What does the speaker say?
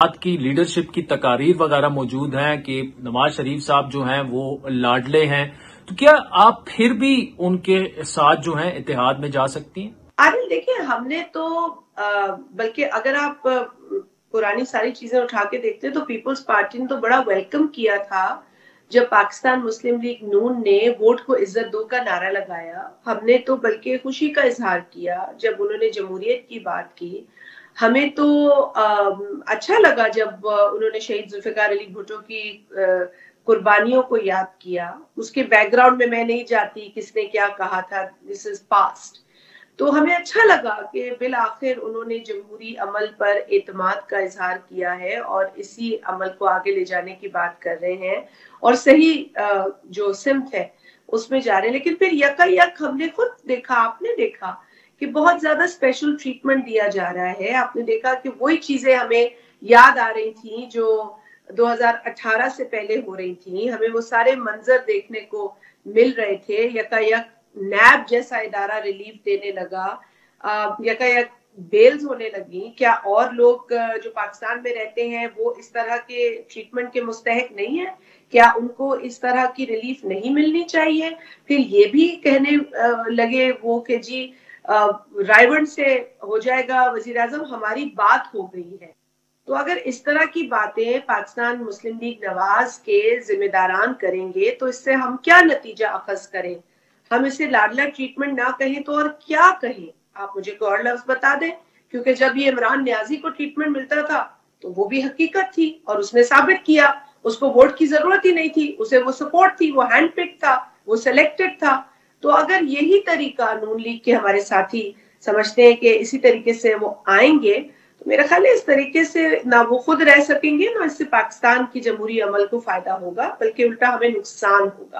کی لیڈرشپ کی تقاریر وغیرہ موجود ہیں کہ نواز شریف صاحب جو ہیں وہ لاڈلے ہیں، تو کیا آپ پھر بھی ان کے ساتھ جو ہیں اتحاد میں جا سکتی ہیں؟ عادل دیکھیں، ہم نے تو بلکہ اگر آپ پرانی ساری چیزیں اٹھا کے دیکھتے تو پیپلز پارٹی نے تو بڑا ویلکم کیا تھا جب پاکستان مسلم لیگ نون نے ووٹ کو عزت دو کا نعرہ لگایا. ہم نے تو بلکہ خوشی کا اظہار کیا جب انہوں نے جمہوریت کی بات کی. ہمیں تو اچھا لگا جب انہوں نے شہید ذوالفقار علی بھٹو کی قربانیوں کو یاد کیا. اس کے بیک گراؤنڈ میں نہیں جاتی کس نے کیا کہا تھا، دس از پاسٹ. تو ہمیں اچھا لگا کہ بالآخر انہوں نے جمہوری عمل پر اعتماد کا اظہار کیا ہے اور اسی عمل کو آگے لے جانے کی بات کر رہے ہیں اور صحیح جو سمت ہے اس میں جا رہے ہیں. لیکن پھر یک ہم نے خود دیکھا، آپ نے دیکھا کہ بہت زیادہ اسپیشل ٹریٹمنٹ دیا جا رہا ہے. آپ نے دیکھا کہ وہی چیزیں ہمیں یاد آ رہی تھیں جو 2018 سے پہلے ہو رہی تھیں. ہمیں وہ سارے منظر دیکھنے کو مل رہے تھے. یک نیب جیسا ادارہ ریلیف دینے لگا، یک بیلز ہونے لگی. کیا اور لوگ جو پاکستان میں رہتے ہیں وہ اس طرح کے ٹریٹمنٹ کے مستحق نہیں ہیں؟ کیا ان کو اس طرح کی ریلیف نہیں ملنی چاہیے؟ پھر یہ بھی کہنے لگے وہ کہ جی رائیونڈ سے ہو جائے گا وزیر اعظم، ہماری بات ہو گئی ہے. تو اگر اس طرح کی باتیں پاکستان مسلم لیگ نواز کے ذمہ داران کریں گے تو اس سے ہم کیا نتیجہ اخذ کریں؟ ہم اسے لاڈلا ٹریٹمنٹ نہ کہیں تو اور کیا کہیں؟ آپ مجھے کوئی اور لفظ بتا دیں. کیونکہ جب یہ عمران نیازی کو ٹریٹمنٹ ملتا تھا تو وہ بھی حقیقت تھی اور اس نے ثابت کیا اس کو ووٹ کی ضرورت ہی نہیں تھی، اسے وہ سپورٹ تھی، وہ ہینڈ پک تھا، وہ سلیکٹڈ تھا. تو اگر یہی طریقہ نون لیگ کے ہمارے ساتھی سمجھتے ہیں کہ اسی طریقے سے وہ آئیں گے تو میرا خیال ہے اس طریقے سے نہ وہ خود رہ سکیں گے، نہ اس سے پاکستان کی جمہوری عمل کو فائدہ ہوگا، بلکہ الٹا ہمیں نقصان ہوگا.